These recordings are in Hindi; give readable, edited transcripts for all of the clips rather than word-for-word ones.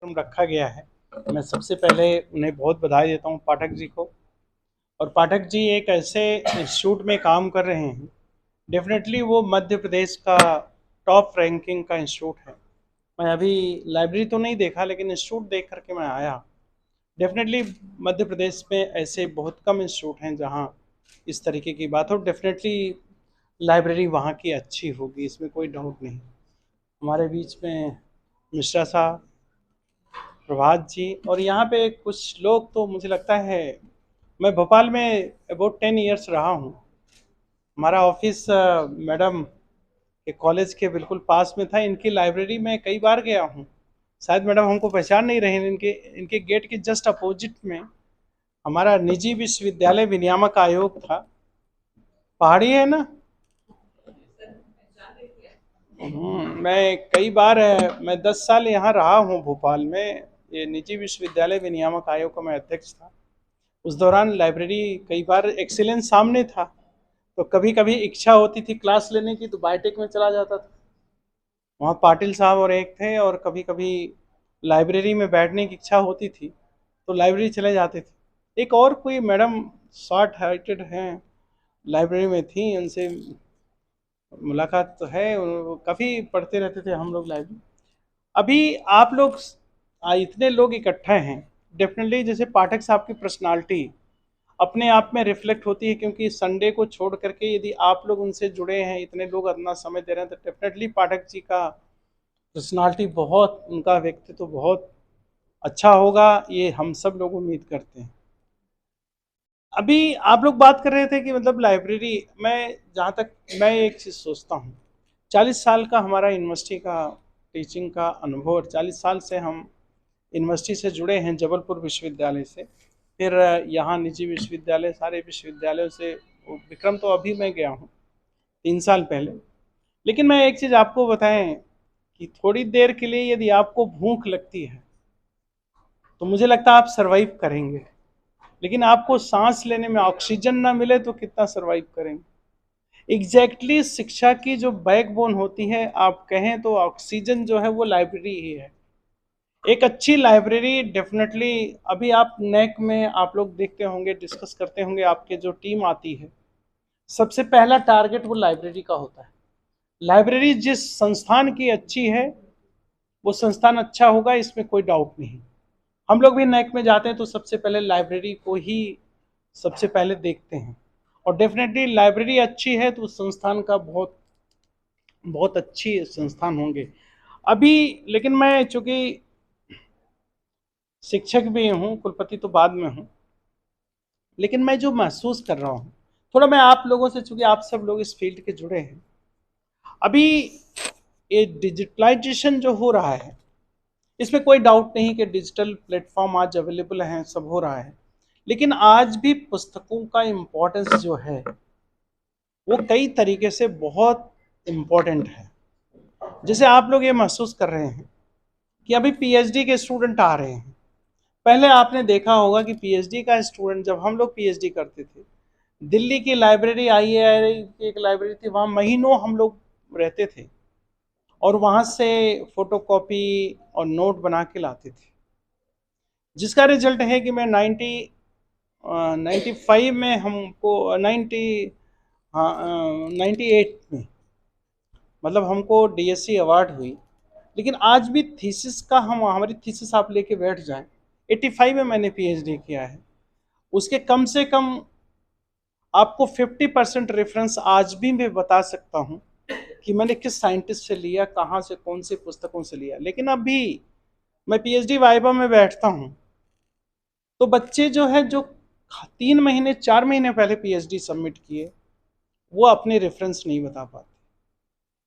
कार्यक्रम रखा गया है। मैं सबसे पहले उन्हें बहुत बधाई देता हूँ, पाठक जी को। और पाठक जी एक ऐसे इंस्टीट्यूट में काम कर रहे हैं, डेफिनेटली वो मध्य प्रदेश का टॉप रैंकिंग का इंस्टीट्यूट है। मैं अभी लाइब्रेरी तो नहीं देखा, लेकिन इंस्टीट्यूट देख करके मैं आया। डेफिनेटली मध्य प्रदेश में ऐसे बहुत कम इंस्टीट्यूट हैं जहाँ इस तरीके की बात हो। डेफिनेटली लाइब्रेरी वहाँ की अच्छी होगी, इसमें कोई डाउट नहीं। हमारे बीच में मिश्रा साहब, प्रभात जी, और यहाँ पे कुछ लोग, तो मुझे लगता है मैं भोपाल में अबाउट 10 ईयर्स रहा हूँ। हमारा ऑफिस मैडम के कॉलेज के बिल्कुल पास में था। इनकी लाइब्रेरी में कई बार गया हूँ। शायद मैडम हमको पहचान नहीं रहे हैं। इनके इनके गेट के जस्ट अपोजिट में हमारा निजी विश्वविद्यालय विनियामक आयोग था। पहाड़ी है ना। मैं कई बार मैं 10 साल यहाँ रहा हूँ भोपाल में। ये निजी विश्वविद्यालय विनियामक आयोग का मैं अध्यक्ष था। उस दौरान लाइब्रेरी कई बार एक्सीलेंस सामने था, तो कभी कभी इच्छा होती थी क्लास लेने की तो बायोटेक में चला जाता था। वहाँ पाटिल साहब और एक थे, और कभी कभी लाइब्रेरी में बैठने की इच्छा होती थी तो लाइब्रेरी चले जाते थे। एक और कोई मैडम शॉर्ट हाइटेड हैं, लाइब्रेरी में थी, उनसे मुलाकात तो है। काफ़ी पढ़ते रहते थे हम लोग लाइब्रेरी। अभी आप लोग इतने लोग इकट्ठे हैं, डेफिनेटली जैसे पाठक साहब की पर्सनालिटी अपने आप में रिफ्लेक्ट होती है, क्योंकि संडे को छोड़ करके यदि आप लोग उनसे जुड़े हैं, इतने लोग अपना समय दे रहे हैं, तो डेफिनेटली पाठक जी का पर्सनालिटी बहुत, उनका व्यक्तित्व तो बहुत अच्छा होगा, ये हम सब लोग उम्मीद करते हैं। अभी आप लोग बात कर रहे थे कि मतलब लाइब्रेरी, मैं जहाँ तक मैं एक चीज़ सोचता हूँ, 40 साल का हमारा यूनिवर्सिटी का टीचिंग का अनुभव, और 40 साल से हम यूनिवर्सिटी से जुड़े हैं, जबलपुर विश्वविद्यालय से, फिर यहाँ निजी विश्वविद्यालय, सारे विश्वविद्यालयों से। विक्रम तो अभी मैं गया हूँ 3 साल पहले। लेकिन मैं एक चीज़ आपको बताएं कि थोड़ी देर के लिए यदि आपको भूख लगती है तो मुझे लगता है आप सरवाइव करेंगे, लेकिन आपको सांस लेने में ऑक्सीजन ना मिले तो कितना सरवाइव करेंगे। एग्जैक्टली शिक्षा की जो बैकबोन होती है, आप कहें तो ऑक्सीजन जो है वो लाइब्रेरी ही है। एक अच्छी लाइब्रेरी डेफिनेटली, अभी आप नेक में आप लोग देखते होंगे, डिस्कस करते होंगे, आपके जो टीम आती है, सबसे पहला टारगेट वो लाइब्रेरी का होता है। लाइब्रेरी जिस संस्थान की अच्छी है वो संस्थान अच्छा होगा, इसमें कोई डाउट नहीं। हम लोग भी नेक में जाते हैं तो सबसे पहले लाइब्रेरी को ही सबसे पहले देखते हैं, और डेफिनेटली लाइब्रेरी अच्छी है तो उस संस्थान का बहुत बहुत अच्छी संस्थान होंगे। अभी लेकिन मैं चूंकि शिक्षक भी हूँ, कुलपति तो बाद में हूँ, लेकिन मैं जो महसूस कर रहा हूँ थोड़ा, मैं आप लोगों से, चूंकि आप सब लोग इस फील्ड के जुड़े हैं, अभी ये डिजिटलाइजेशन जो हो रहा है, इसमें कोई डाउट नहीं कि डिजिटल प्लेटफॉर्म आज अवेलेबल हैं, सब हो रहा है, लेकिन आज भी पुस्तकों का इम्पोर्टेंस जो है वो कई तरीके से बहुत इम्पोर्टेंट है। जैसे आप लोग ये महसूस कर रहे हैं कि अभी पीएचडी के स्टूडेंट आ रहे हैं। पहले आपने देखा होगा कि पीएचडी का स्टूडेंट, जब हम लोग पीएचडी करते थे, दिल्ली की लाइब्रेरी, आईआईआई की एक लाइब्रेरी थी, वहाँ महीनों हम लोग रहते थे और वहाँ से फोटोकॉपी और नोट बना के लाते थे, जिसका रिजल्ट है कि मैं 95 में, हमको 98 में, मतलब हमको डीएससी अवार्ड हुई। लेकिन आज भी थीसिस का, हम हमारी थीसिस आप लेके बैठ जाएं, 85 में मैंने पीएचडी किया है, उसके कम से कम आपको 50% रेफरेंस आज भी मैं बता सकता हूँ कि मैंने किस साइंटिस्ट से लिया, कहाँ से, कौन सी पुस्तकों से लिया। लेकिन अभी मैं पीएचडी वाइवा में बैठता हूँ तो बच्चे जो है, जो 3 महीने 4 महीने पहले पीएचडी सबमिट किए, वो अपने रेफरेंस नहीं बता पाते।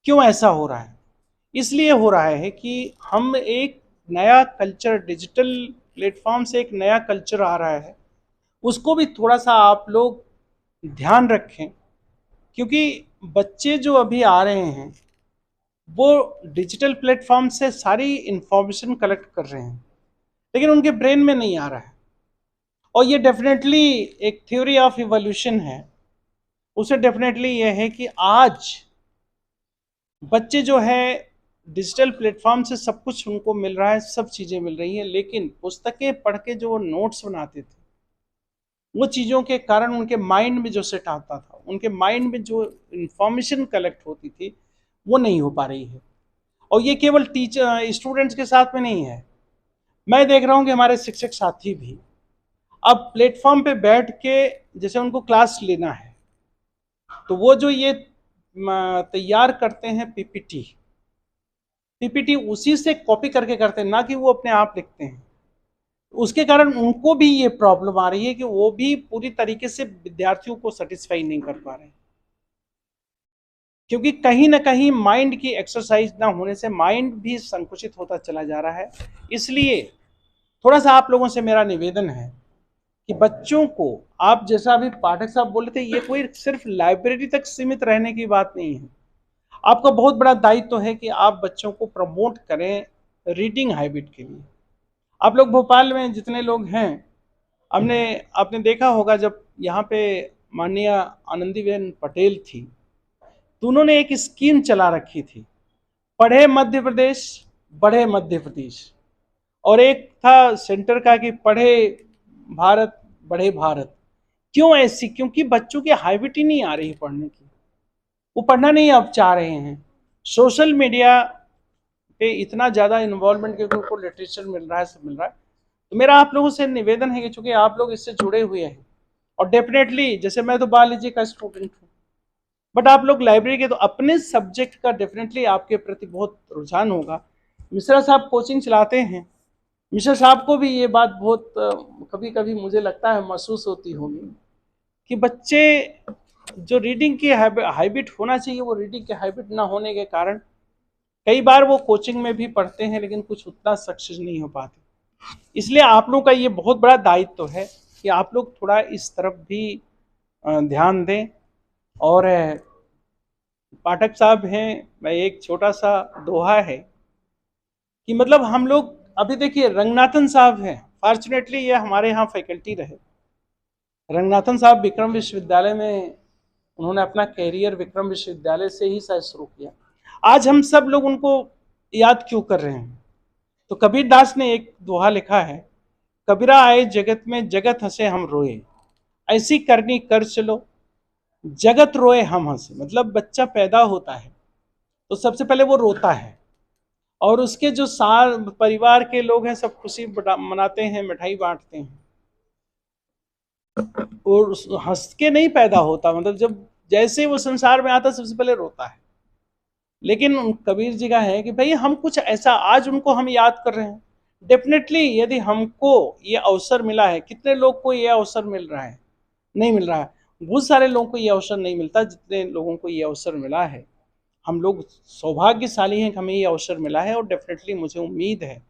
क्यों ऐसा हो रहा है? इसलिए हो रहा है कि हम एक नया कल्चर, डिजिटल प्लेटफॉर्म से एक नया कल्चर आ रहा है, उसको भी थोड़ा सा आप लोग ध्यान रखें, क्योंकि बच्चे जो अभी आ रहे हैं वो डिजिटल प्लेटफॉर्म से सारी इंफॉर्मेशन कलेक्ट कर रहे हैं, लेकिन उनके ब्रेन में नहीं आ रहा है। और ये डेफिनेटली एक थ्योरी ऑफ इवोल्यूशन है, उसे डेफिनेटली ये है कि आज बच्चे जो है डिजिटल प्लेटफॉर्म से सब कुछ उनको मिल रहा है, सब चीज़ें मिल रही हैं, लेकिन पुस्तकें पढ़ के जो वो नोट्स बनाते थे, वो चीज़ों के कारण उनके माइंड में जो सेट आता था, उनके माइंड में जो इंफॉर्मेशन कलेक्ट होती थी, वो नहीं हो पा रही है। और ये केवल टीचर स्टूडेंट्स के साथ में नहीं है, मैं देख रहा हूँ कि हमारे शिक्षक साथी भी अब प्लेटफॉर्म पे बैठ के, जैसे उनको क्लास लेना है, तो वो जो ये तैयार करते हैं पीपीटी, पीपीटी उसी से कॉपी करके करते हैं, ना कि वो अपने आप लिखते हैं। उसके कारण उनको भी ये प्रॉब्लम आ रही है कि वो भी पूरी तरीके से विद्यार्थियों को सेटिस्फाई नहीं कर पा रहे हैं, क्योंकि कहीं ना कहीं माइंड की एक्सरसाइज ना होने से माइंड भी संकुचित होता चला जा रहा है। इसलिए थोड़ा सा आप लोगों से मेरा निवेदन है कि बच्चों को, आप जैसा अभी पाठक साहब बोले थे, ये कोई सिर्फ लाइब्रेरी तक सीमित रहने की बात नहीं है। आपका बहुत बड़ा दायित्व तो है कि आप बच्चों को प्रमोट करें रीडिंग हैबिट के लिए। आप लोग भोपाल में जितने लोग हैं, हमने आपने देखा होगा जब यहाँ पे माननीय आनंदीबेन पटेल थी, तो उन्होंने एक स्कीम चला रखी थी, पढ़े मध्य प्रदेश बढ़े मध्य प्रदेश, और एक था सेंटर का कि पढ़े भारत बढ़े भारत। क्यों ऐसी? क्योंकि बच्चों की हैबिट ही नहीं आ रही पढ़ने की, वो पढ़ना नहीं अब चाह रहे हैं। सोशल मीडिया पे इतना ज़्यादा इन्वॉल्वमेंट के उनको लिटरेचर मिल रहा है, सब मिल रहा है। तो मेरा आप लोगों से निवेदन है कि चूंकि आप लोग इससे जुड़े हुए हैं, और डेफिनेटली जैसे मैं तो बायोलॉजी का स्टूडेंट हूँ, बट आप लोग लाइब्रेरी के, तो अपने सब्जेक्ट का डेफिनेटली आपके प्रति बहुत रुझान होगा। मिश्रा साहब कोचिंग चलाते हैं, मिश्रा साहब को भी ये बात बहुत कभी कभी मुझे लगता है महसूस होती होगी कि बच्चे जो रीडिंग की हैबिट होना चाहिए, वो रीडिंग की हैबिट ना होने के कारण कई बार वो कोचिंग में भी पढ़ते हैं लेकिन कुछ उतना सक्सेस नहीं हो पाते। इसलिए आप लोग का ये बहुत बड़ा दायित्व तो है कि आप लोग थोड़ा इस तरफ भी ध्यान दें। और पाठक साहब हैं, मैं एक छोटा सा दोहा है कि मतलब हम लोग, अभी देखिए रंगनाथन साहब हैं, फॉर्चुनेटली ये हमारे यहाँ फैकल्टी रहे। रंगनाथन साहब विक्रम विश्वविद्यालय में, उन्होंने अपना कैरियर विक्रम विश्वविद्यालय से ही शायद शुरू किया। आज हम सब लोग उनको याद क्यों कर रहे हैं? तो कबीर दास ने एक दोहा लिखा है, कबीरा आए जगत में जगत हंसे हम रोए, ऐसी करनी कर चलो जगत रोए हम हंसे। मतलब बच्चा पैदा होता है तो सबसे पहले वो रोता है, और उसके जो सार परिवार के लोग हैं सब खुशी मनाते हैं, मिठाई बांटते हैं, और हंस के नहीं पैदा होता। मतलब जब जैसे वो संसार में आता सबसे पहले रोता है। लेकिन कबीर जी का है कि भाई हम कुछ ऐसा, आज उनको हम याद कर रहे हैं। डेफिनेटली यदि हमको ये अवसर मिला है, कितने लोग को ये अवसर मिल रहा है? नहीं मिल रहा है। बहुत सारे लोगों को ये अवसर नहीं मिलता जितने लोगों को ये अवसर मिला है। हम लोग सौभाग्यशाली हैं कि हमें ये अवसर मिला है, और डेफिनेटली मुझे उम्मीद है